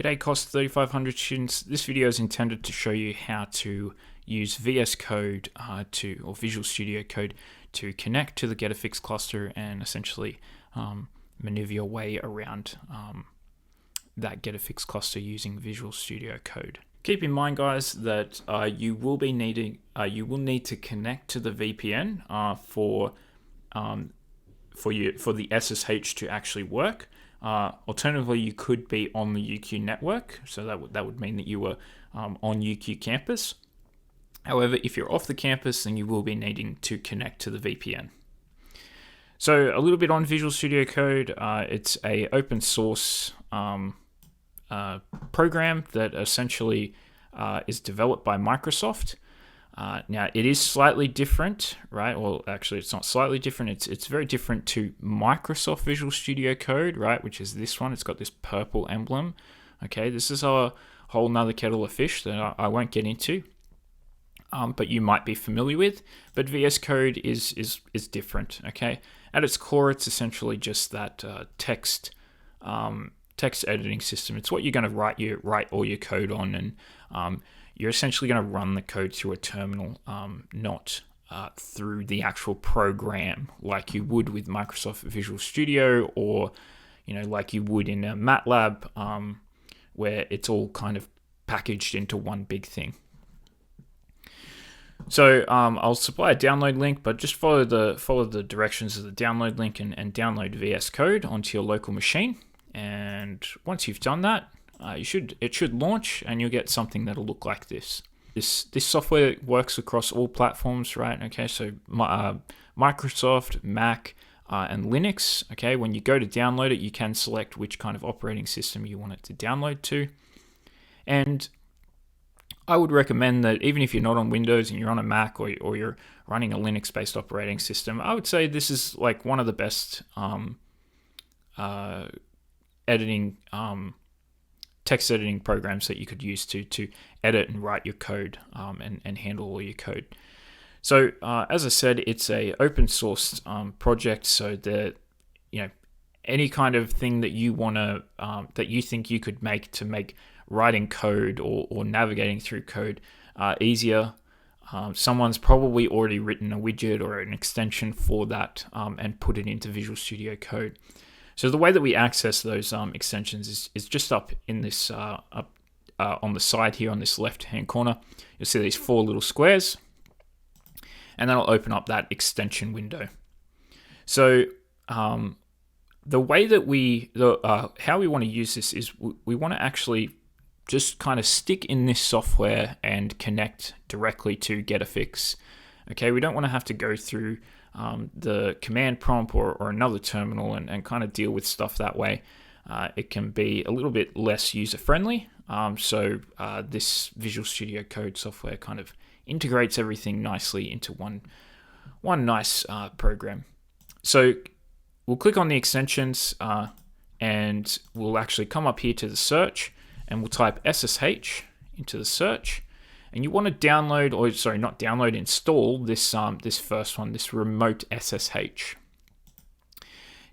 G'day Cost 3500 students. This video is intended to show you how to use VS Code or Visual Studio Code to connect to the getafix cluster and essentially maneuver your way around that getafix cluster using Visual Studio Code. Keep in mind, guys, that you will need to connect to the VPN for the SSH to actually work. Alternatively, you could be on the UQ network, so that would mean that you were on UQ campus. However, if you're off the campus, then you will be needing to connect to the VPN. So a little bit on Visual Studio Code. It's a open source program that essentially is developed by Microsoft. Now it is slightly different, right? Well, actually it's not slightly different. It's very different to Microsoft Visual Studio Code, right? Which is this one. It's got this purple emblem. Okay, this is a whole nother kettle of fish that I won't get into, but you might be familiar with. But VS Code is different. Okay, at its core, it's essentially just that text editing system. It's what you're going to write all your code on, and you're essentially going to run the code through a terminal, not through the actual program like you would with Microsoft Visual Studio, or like you would in a MATLAB, where it's all kind of packaged into one big thing. So I'll supply a download link, but just follow the directions of the download link and download VS Code onto your local machine. And once you've done that, it should launch, and you'll get something that'll look like this. This software works across all platforms, right? Okay, so Microsoft, Mac, and Linux. Okay, when you go to download it, you can select which kind of operating system you want it to download to. And I would recommend that even if you're not on Windows and you're on a Mac, or you're running a Linux-based operating system, I would say this is like one of the best text editing programs that you could use to edit and write your code and handle all your code. So as I said, it's a open source project, so that any kind of thing that you want to that you think you could make to make writing code or navigating through code easier. Someone's probably already written a widget or an extension for that and put it into Visual Studio Code. So the way that we access those extensions is just up in this on the side here on this left-hand corner. You'll see these 4 little squares, and that'll open up that extension window. So the way that how we want to use this is we want to actually just kind of stick in this software and connect directly to getafix. Okay, we don't want to have to go through the command prompt or another terminal and kind of deal with stuff that way. It can be a little bit less user-friendly. So this Visual Studio Code software kind of integrates everything nicely into one nice program. So we'll click on the extensions and we'll actually come up here to the search, and we'll type SSH into the search. And you want to download, or sorry, not download, install this this first one, this remote SSH.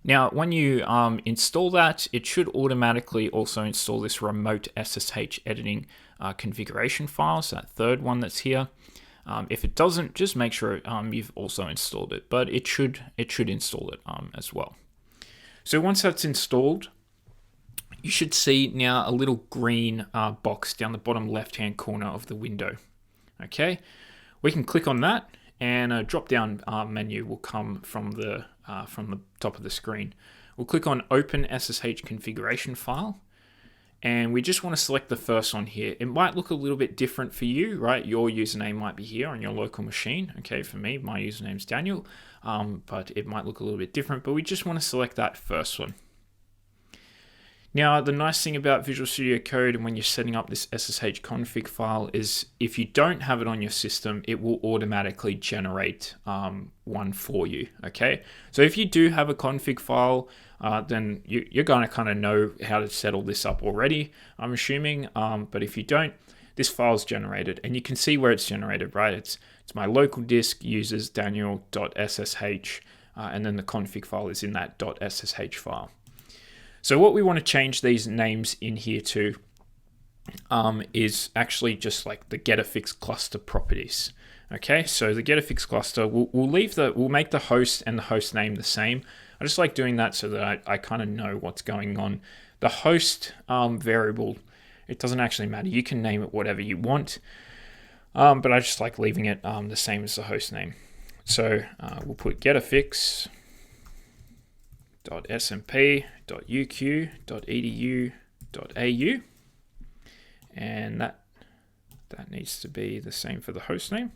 Now, when you install that, it should automatically also install this remote SSH editing configuration file, so that third one that's here. If it doesn't, just make sure you've also installed it, but it should install it as well. So once that's installed, you should see now a little green box down the bottom left-hand corner of the window. Okay, we can click on that, and a drop-down menu will come from the top of the screen. We'll click on Open SSH Configuration File, and we just want to select the first one here. It might look a little bit different for you, right? Your username might be here on your local machine. Okay, for me, my username's Daniel, but it might look a little bit different. But we just want to select that first one. Now, the nice thing about Visual Studio Code and when you're setting up this SSH config file is if you don't have it on your system, it will automatically generate one for you, okay? So if you do have a config file, then you're going to kind of know how to settle this up already, I'm assuming. But if you don't, this file's generated, and you can see where it's generated, right? It's my local disk uses daniel.ssh, and then the config file is in that .ssh file. So what we want to change these names in here to is actually just like the getafix cluster properties. Okay, so the getafix cluster, we'll make the host and the host name the same. I just like doing that so that I kind of know what's going on. The host variable, it doesn't actually matter. You can name it whatever you want, but I just like leaving it the same as the host name. So we'll put getafix.smp.uq.edu.au, and that needs to be the same for the host name.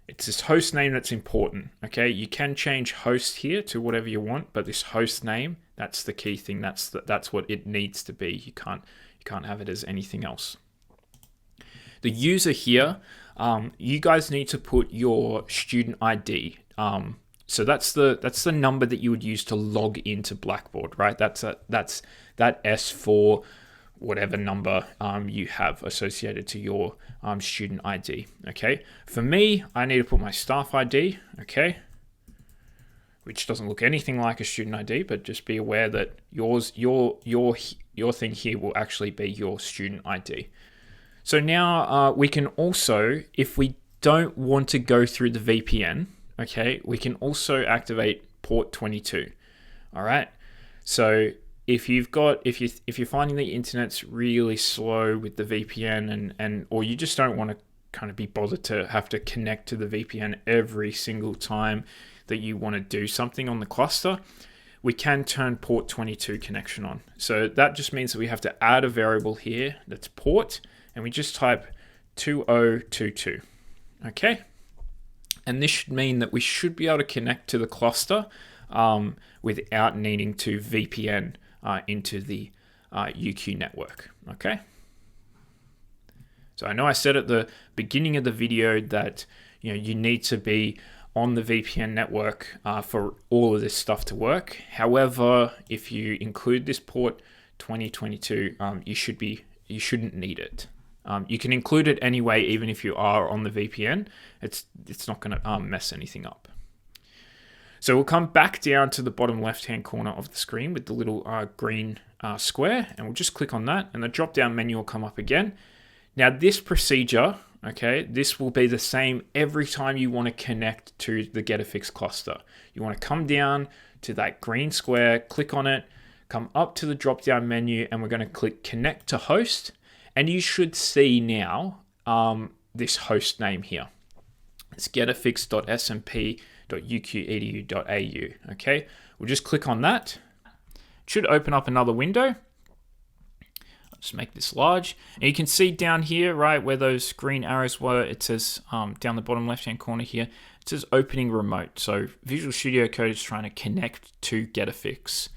It's this host name that's important, okay? You can change host here to whatever you want, but this host name, that's the key thing. That's what it needs to be. You can't have it as anything else. The user here, you guys need to put your student ID. So that's the number that you would use to log into Blackboard, right? That's that S for whatever number you have associated to your student ID. Okay. For me, I need to put my staff ID. Okay. Which doesn't look anything like a student ID, but just be aware that your thing here will actually be your student ID. So now we can also, if we don't want to go through the VPN, okay, we can also activate port 22. All right. So if you're finding the internet's really slow with the VPN and or you just don't want to kind of be bothered to have to connect to the VPN every single time that you want to do something on the cluster, we can turn port 22 connection on. So that just means that we have to add a variable here that's port, and we just type 2022. Okay. And this should mean that we should be able to connect to the cluster without needing to VPN into the UQ network. Okay. So I know I said at the beginning of the video that you need to be on the VPN network for all of this stuff to work. However, if you include this port 2022, you shouldn't need it. You can include it anyway, even if you are on the VPN. It's not going to mess anything up. So we'll come back down to the bottom left-hand corner of the screen with the little green square, and we'll just click on that, and the drop-down menu will come up again. Now this procedure, okay, this will be the same every time you want to connect to the getafix cluster. You want to come down to that green square, click on it, come up to the drop-down menu, and we're going to click Connect to Host. And you should see now this host name here. It's getafix.smp.uq.edu.au. Okay, we'll just click on that. It should open up another window. I'll just make this large. And you can see down here, right, where those green arrows were, it says down the bottom left-hand corner here, it says opening remote. So Visual Studio Code is trying to connect to getafix.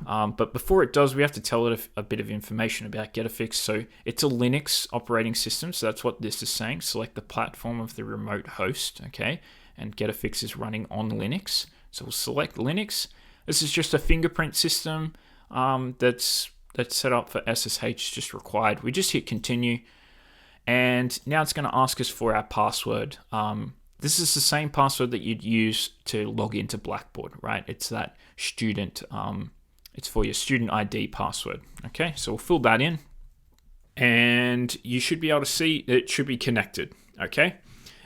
But before it does, we have to tell it a bit of information about getafix. So it's a Linux operating system. So that's what this is saying. Select the platform of the remote host. Okay. And getafix is running on Linux. So we'll select Linux. This is just a fingerprint system that's set up for SSH, just required. We just hit continue. And now it's going to ask us for our password. This is the same password that you'd use to log into Blackboard, right? It's that student it's for your student ID password. Okay, so we'll fill that in, and you should be able to see it should be connected. Okay,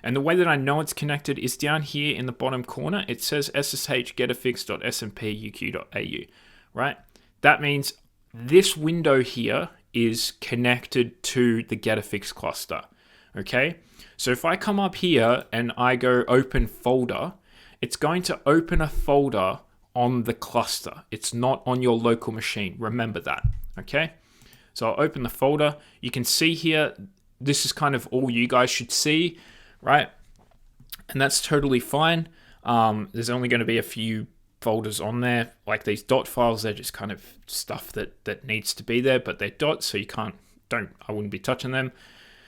and the way that I know it's connected is down here in the bottom corner. It says SSH getafix.smp.uq.au, right? That means this window here is connected to the getafix cluster. Okay, so if I come up here and I go open folder, it's going to open a folder on the cluster. It's not on your local machine. Remember that. Okay. So I'll open the folder. You can see here, this is kind of all you guys should see, right? And that's totally fine. There's only going to be a few folders on there, like these dot files. They're just kind of stuff that needs to be there, but they're dots, so I wouldn't be touching them.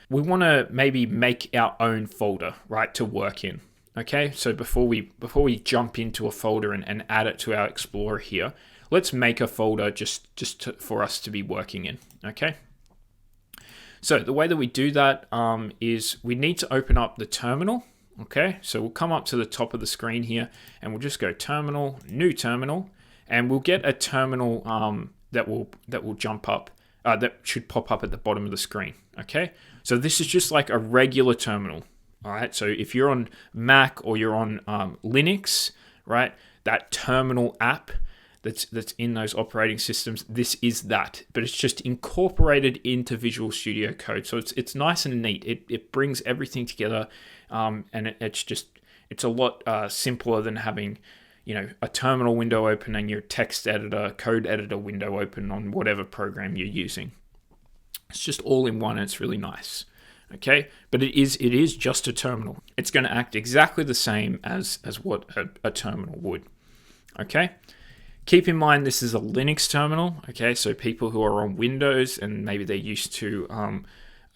We want to maybe make our own folder, right, to work in. Okay, so before we jump into a folder and add it to our Explorer here, let's make a folder for us to be working in. Okay, so the way that we do that is we need to open up the terminal. Okay, so we'll come up to the top of the screen here, and we'll just go Terminal, New Terminal, and we'll get a terminal that will jump up that should pop up at the bottom of the screen. Okay, so this is just like a regular terminal. All right, so if you're on Mac or you're on Linux, right, that terminal app that's in those operating systems, this is that, but it's just incorporated into Visual Studio Code. So it's nice and neat. It brings everything together, and it's a lot simpler than having, a terminal window open and your text editor, code editor window open on whatever program you're using. It's just all in one, and it's really nice. Okay, but it is just a terminal. It's going to act exactly the same as what a terminal would. Okay. Keep in mind, this is a Linux terminal, okay? So people who are on Windows and maybe they're used to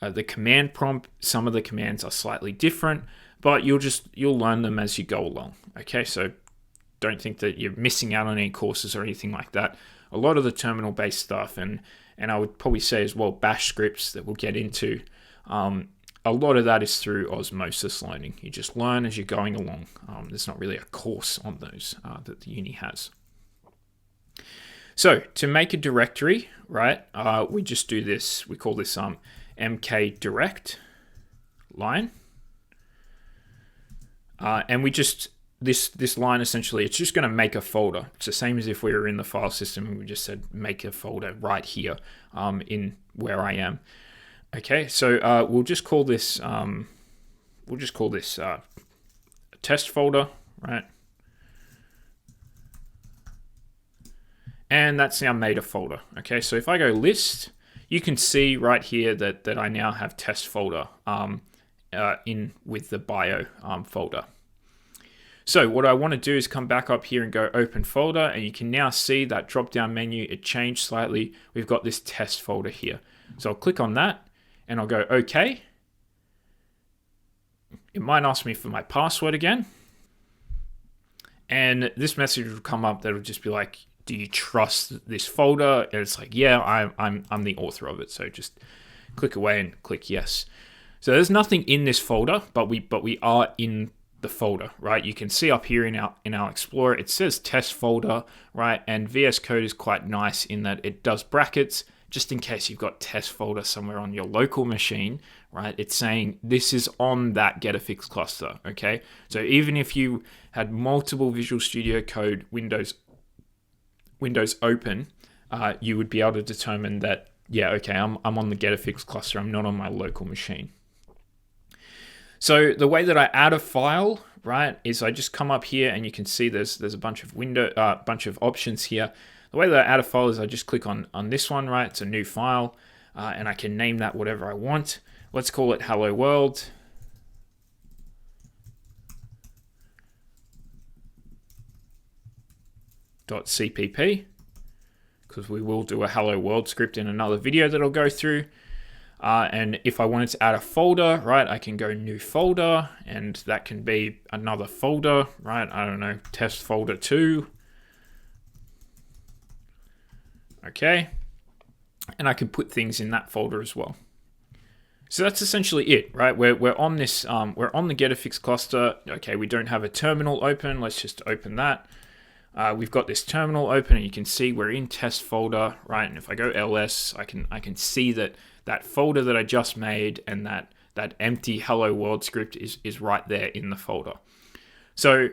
the command prompt, some of the commands are slightly different, but you'll learn them as you go along, okay? So don't think that you're missing out on any courses or anything like that. A lot of the terminal-based stuff, and I would probably say as well, bash scripts that we'll get into, a lot of that is through osmosis learning. You just learn as you're going along. There's not really a course on those that the uni has. So to make a directory, right, we just do this. We call this mk direct line. And we just, this line essentially, it's just going to make a folder. It's the same as if we were in the file system and we just said make a folder right here in where I am. Okay, so we'll just call this a test folder, right? And that's now made a folder. Okay, so if I go list, you can see right here that I now have test folder in with the bio folder. So what I want to do is come back up here and go open folder, and you can now see that drop down menu, it changed slightly. We've got this test folder here. So I'll click on that and I'll go okay. It might ask me for my password again. And this message will come up that'll just be like, do you trust this folder? And it's like, yeah, I'm the author of it. So just click away and click yes. So there's nothing in this folder, but we are in the folder, right? You can see up here in our Explorer, it says test folder, right? And VS Code is quite nice in that it does brackets just in case you've got test folder somewhere on your local machine, right? It's saying this is on that getafix cluster, okay? So even if you had multiple Visual Studio Code Windows open, you would be able to determine that, yeah, okay, I'm on the getafix cluster, I'm not on my local machine. So the way that I add a file, right, is I just come up here and you can see there's a bunch of options here. The way that I add a file is I just click on this one, right? It's a new file, and I can name that whatever I want. Let's call it Hello World. .cpp, because we will do a Hello World script in another video that I'll go through. And if I wanted to add a folder, right, I can go new folder, and that can be another folder, right? I don't know, test folder 2. Okay. And I can put things in that folder as well. So that's essentially it, right? We're on this, we're on the getafix cluster. Okay, we don't have a terminal open. Let's just open that. We've got this terminal open, and you can see we're in test folder, right? And if I go ls, I can see that folder that I just made and that empty hello world script is right there in the folder. So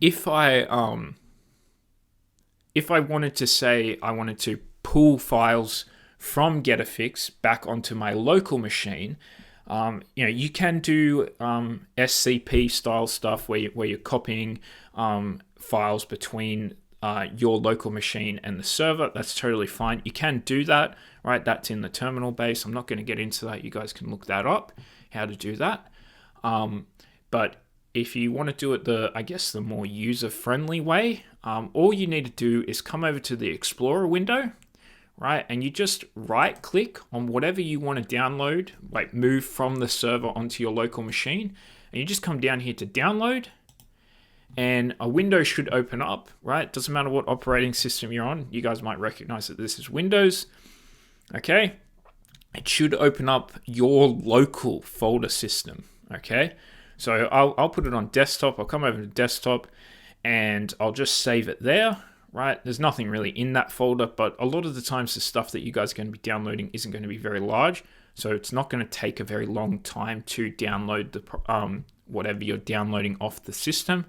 if I wanted to say I wanted to pull files from getafix back onto my local machine, you can do SCP style stuff where you're copying files between your local machine and the server. That's totally fine. You can do that, right? That's in the terminal base. I'm not going to get into that. You guys can look that up, how to do that. But if you want to do it the more user-friendly way, all you need to do is come over to the Explorer window, right? And you just right-click on whatever you want to download, like move from the server onto your local machine, and you just come down here to download, and a window should open up, right? Doesn't matter what operating system you're on. You guys might recognize that this is Windows, okay? It should open up your local folder system, okay? So I'll put it on desktop. I'll come over to desktop, and I'll just save it there, right? There's nothing really in that folder, but a lot of the times the stuff that you guys are going to be downloading isn't going to be very large, so it's not going to take a very long time to download the whatever you're downloading off the system.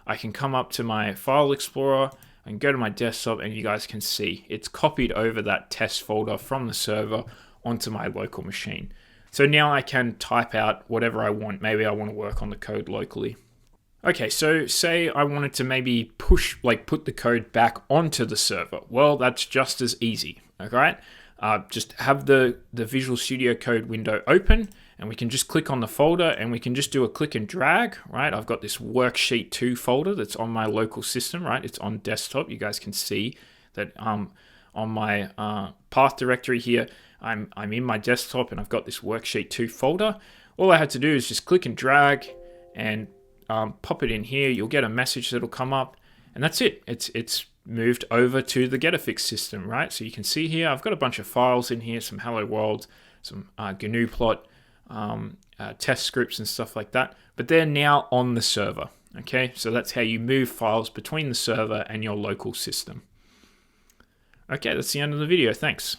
I can come up to my file explorer and go to my desktop, and you guys can see it's copied over that test folder from the server onto my local machine. So now I can type out whatever I want. Maybe I want to work on the code locally. Okay, so say I wanted to maybe put the code back onto the server. Well, that's just as easy, okay? Just have the Visual Studio Code window open, and we can just click on the folder, and we can just do a click and drag, right? I've got this worksheet 2 folder that's on my local system, right? It's on desktop. You guys can see that on my path directory here, I'm in my desktop, and I've got this worksheet 2 folder. All I had to do is just click and drag and pop it in here. You'll get a message that'll come up, and that's it. It's moved over to the getafix system, right? So you can see here, I've got a bunch of files in here, some hello world, some GNU plot, test scripts and stuff like that, but they're now on the server. Okay, so that's how you move files between the server and your local system. Okay, that's the end of the video. Thanks.